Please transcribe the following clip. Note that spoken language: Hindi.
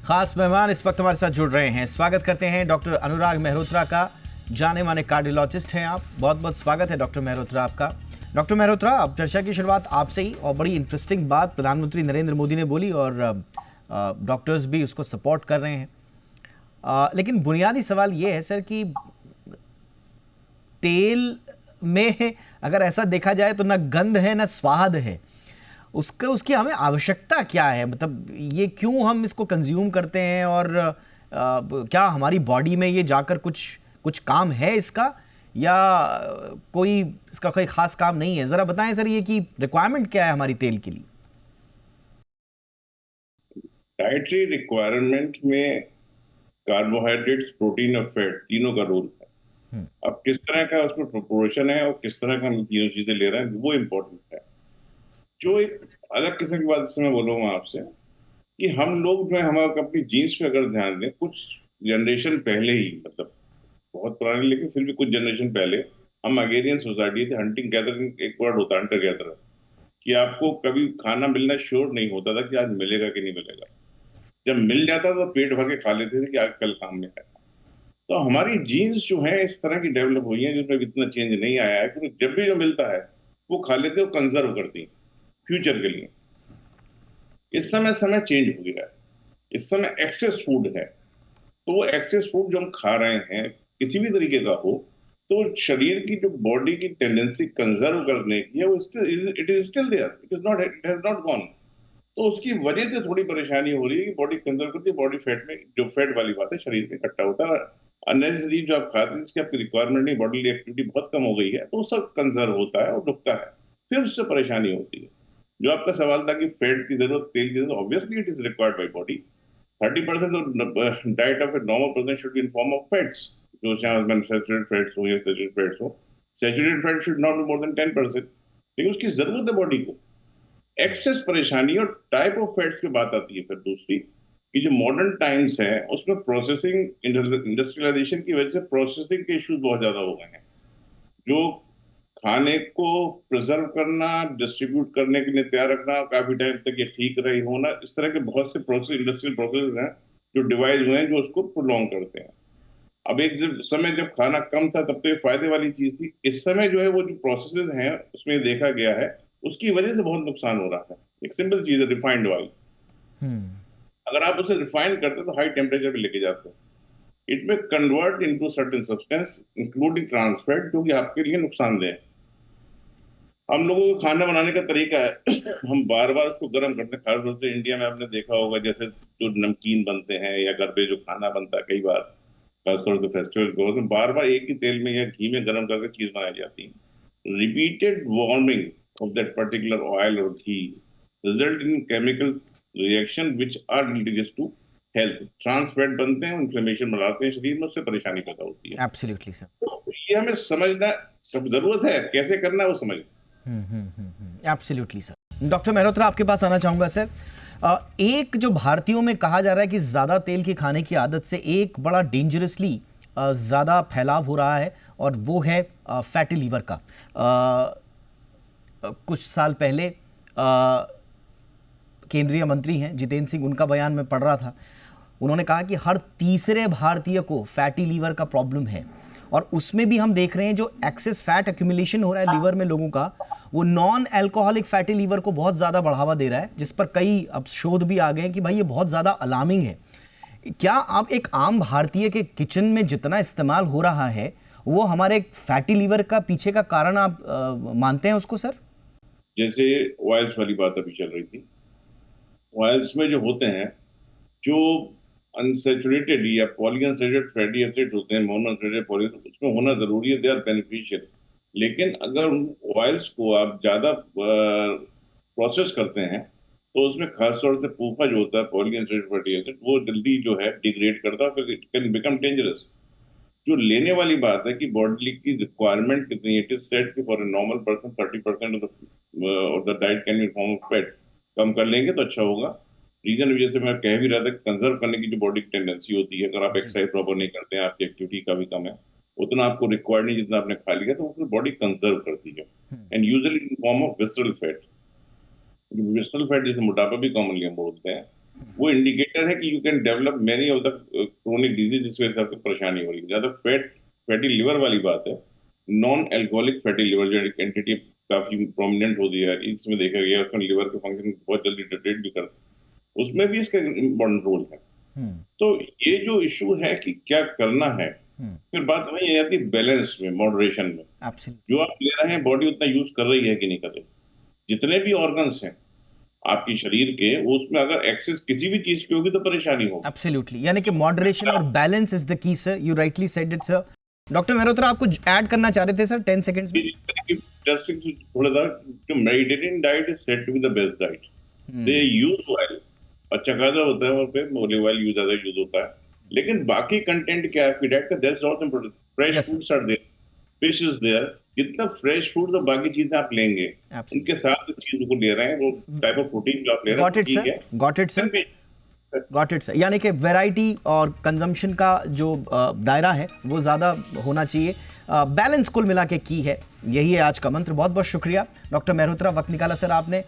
खास मेहमान इस वक्त हमारे साथ जुड़ रहे हैं। स्वागत करते हैं डॉक्टर अनुराग मेहरोत्रा का। जाने माने कार्डियोलॉजिस्ट हैं आप। बहुत बहुत स्वागत है डॉक्टर मेहरोत्रा आपका। डॉक्टर मेहरोत्रा, अब चर्चा की शुरुआत आपसे ही, और बड़ी इंटरेस्टिंग बात प्रधानमंत्री नरेंद्र मोदी ने बोली और डॉक्टर्स भी उसको सपोर्ट कर रहे हैं। लेकिन बुनियादी सवाल ये है सर कि तेल में अगर ऐसा देखा जाए तो ना गंध है ना स्वाद है, उसकी हमें आवश्यकता क्या है? मतलब ये क्यों हम इसको कंज्यूम करते हैं, और क्या हमारी बॉडी में ये जाकर कुछ काम है इसका, या कोई इसका कोई खास काम नहीं है? जरा बताएं सर ये कि रिक्वायरमेंट क्या है हमारी तेल के लिए। डाइटरी रिक्वायरमेंट में कार्बोहाइड्रेट्स, प्रोटीन और फैट तीनों का रोल है। अब किस तरह का उसमें प्रोपोर्शन है और किस तरह का हम तीनों चीजें ले रहे हैं वो इम्पोर्टेंट है। जो एक अलग किस्म की बात इसमें बोलूंगा आपसे कि हम लोग जो है, हम अपनी जीन्स पे अगर ध्यान दें, कुछ जनरेशन पहले ही, मतलब बहुत पुरानी लेकिन फिर भी कुछ जनरेशन पहले, हम अगेरियन सोसाइटी थे। हंटिंग गैदरिंग एक वर्ड होता है, हंटर गैदरर, कि आपको कभी खाना मिलना श्योर नहीं होता था कि आज मिलेगा कि नहीं मिलेगा। जब मिल जाता तो पेट भर के खा लेते थे कि आज कल काम में है। तो हमारी जीन्स जो है इस तरह की डेवलप हुई है जिसमें इतना चेंज नहीं आया है, क्योंकि जब भी जो मिलता है वो खा लेते हो, कंजर्व करती फ्यूचर के लिए। इस समय समय चेंज हो गया है, इस समय एक्सेस फूड है। तो वो एक्सेस फूड जो हम खा रहे हैं किसी भी तरीके का हो, तो शरीर की जो बॉडी की टेंडेंसी कंजर्व करने की है वो it is still there, it has not gone. तो उसकी वजह से थोड़ी परेशानी हो रही है कि बॉडी कंजर्व करती है, बॉडी फैट में जो फैट वाली बात है शरीर में इकट्ठा होता है। अननेसेसरी जो आप खाते हैं जिसकी आपकी रिक्वायरमेंट नहीं, बॉडी एक्टिविटी बहुत कम हो गई है, तो वो सब कंजर्व होता है और रुकता है, फिर उससे परेशानी होती है। जो आपका सवाल था कि फैट की जरूरत, तेल की जरूरत, obviously it is required by body. 30% of diet of A normal person should be in form of fats, जो चाहे सैचुरेटेड फैट्स हो या सैचुरेटेड फैट्स हो। Saturated fat should not be more than 10%, लेकिन उसकी जरूरत है बॉडी को। एक्सेस परेशानी और टाइप ऑफ फैट्स की बात आती है फिर दूसरी, कि जो मॉडर्न टाइम्स है उसमें प्रोसेसिंग इंडस्ट्रियलाइजेशन की वजह से प्रोसेसिंग के इश्यूज बहुत ज्यादा हो गए हैं। जो खाने को प्रिजर्व करना, डिस्ट्रीब्यूट करने के लिए तैयार रखना, काफी टाइम तक ये ठीक रही होना, इस तरह के बहुत से प्रोसेस, इंडस्ट्रियल प्रोसेस हैं जो डिवाइस हुए हैं जो उसको प्रोलॉन्ग करते हैं। अब एक समय जब खाना कम था तब तो ये फायदे वाली चीज थी। इस समय जो है वो जो प्रोसेसेस हैं उसमें देखा गया है उसकी वजह से बहुत नुकसान हो रहा है। एक सिंपल चीज है, रिफाइंड ऑयल। अगर आप उसे रिफाइन करते तो हाई टेम्परेचर पे लेके जाते हैं, इट में convert into certain substance including trans fat, जो कि आपके लिए नुकसानदेह है। हम लोगों को खाना बनाने का तरीका है हम बार बार उसको गर्म करते हैं। खासतौर से इंडिया में आपने देखा होगा, जैसे जो नमकीन बनते हैं या घर पे जो खाना बनता है, कई बार खासतौर से फेस्टिवल को तो बार बार एक ही तेल में या घी में गर्म करके चीज बनाई जाती है। Repeated warming of that particular oil और घी result in chemical reaction which are injurious to health. Trans fat बनते हैं, इन्फ्लेमेशन बढ़ाते हैं शरीर में, उससे परेशानी पैदा होती है। Absolutely sir. तो ये हमें समझना सब जरूरत है, कैसे करना है वो समझ। Absolutely sir. डॉक्टर मेहरोत्रा, आपके पास आना चाहूंगा सर। एक जो भारतीयों में कहा जा रहा है कि ज़्यादा तेल की खाने की आदत से एक बड़ा डेंजरसली ज़्यादा फैलाव हो रहा है, और वो है फैटी लीवर का। कुछ साल पहले केंद्रीय मंत्री हैं जितेंद्र सिंह, उनका बयान मैं पढ़ रहा था। उन्होंने कहा कि हर तीसरे भारतीय को फैटी लीवर का प्रॉब्लम है, और उसमें भी हम देख रहे हैं जो एक्सेस फैट एक्यूमुलेशन हो रहा है लीवर में लोगों का, वो नॉन अल्कोहलिक फैटी लीवर को बहुत ज़्यादा बढ़ावा दे रहा है, जिस पर कई अब शोध भी आ गए हैं कि भाई ये बहुत ज़्यादा अलार्मिंग है। क्या आप एक आम भारतीय के किचन में जितना इस्तेमाल हो रहा है वो हमारे फैटी लीवर का पीछे का कारण आप मानते हैं उसको सर? जैसे ऑयल्स वाली बात अभी चल रही थी, ऑयल्स में जो होते हैं, जो अनसेचुरेटेड या पॉलीअनसेचुरेटेड फैटी एसिड होते हैं, मोनोअनसेचुरेटेड पॉली, उसमें होना जरूरी है, दे आर बेनिफिशियल। लेकिन अगर ऑयल्स को आप ज्यादा प्रोसेस करते हैं तो उसमें खासतौर से पूफा जो होता है, पॉलीअनसेचुरेटेड फैटी एसिड, वो जल्दी जो है डिग्रेड करता है, फिर इट कैन बिकम डेंजरस। जो लेने वाली बात है कि बॉडी की रिक्वायरमेंट कितनी है, इट इज सेट कि for a normal person 30% of the diet can be form of fat. कम कर लेंगे तो अच्छा होगा। रीजन जैसे मैं कह भी रहा था, कंजर्व करने की जो बॉडी की टेंडेंसी होती है, अगर आप जी। एक्सरसाइज प्रॉपर नहीं करते हैं, आपकी एक्टिविटी का भी कम है, उतना आपको रिक्वायर्ड नहीं जितना आपने खा लिया, तो फिर बॉडी कंजर्व करती है। And usually in form of visceral fat. Visceral fat जैसे मोटापा भी कॉमनली हम बोलते हैं, वो इंडिकेटर है कि you can develop many of the chronic disease जिसकी वजह से आपको परेशानी हो रही है। ज्यादा फैटी लिवर वाली बात है। नॉन एल्कोहलिक फैटी लिवर जो एंटिटी काफी प्रोमिनेंट होती है इसमें देखा गया, उसमें लिवर के फंक्शन बहुत जल्दी डिटेक्ट भी करते हैं, उसमें भी इसका इम्पोर्टेंट रोल है। तो ये जो इशू है कि क्या करना है, फिर बात वही आती है बैलेंस में, मॉडरेशन में। जो आप ले रहे हैं बॉडी उतना यूज कर रही है कि नहीं कर रही। जितने भी ऑर्गन्स हैं आपके शरीर के, उसमें अगर एक्सेस किसी भी चीज की होगी तो परेशानी होगी। एब्सोल्युटली, यानी कि मॉडरेशन और balance is the key sir, you rightly said it sir. Doctor Mehrotra आप कुछ ऐड करना चाह रहे थे सर 10 सेकंड्स में? थोड़ा सा, जो Mediterranean diet is said to be the best diet. They use oil, अच्छा खासा होता है वहाँ पे, ऑलिव ऑयल यूज ज्यादा यूज होता है, लेकिन बाकी कंटेंट क्या है आपकी डाइट का, that's not important. Fresh foods are there, fish is there, जितना फ्रेश फूड तो बाकी चीजें आप लेंगे उनके साथ चीजों को ले रहे हैं, वो टाइप ऑफ प्रोटीन जो आप ले रहे हैं, ठीक है। Got it sir, got it sir. यानी कि वैरायटी और कंजम्पशन का जो दायरा है वो ज़्यादा होना चाहिए, बैलेंस कुल मिला के की है, यही है आज का मंत्र। बहुत बहुत शुक्रिया डॉक्टर मेहरोत्रा, वक्त निकाला सर आपने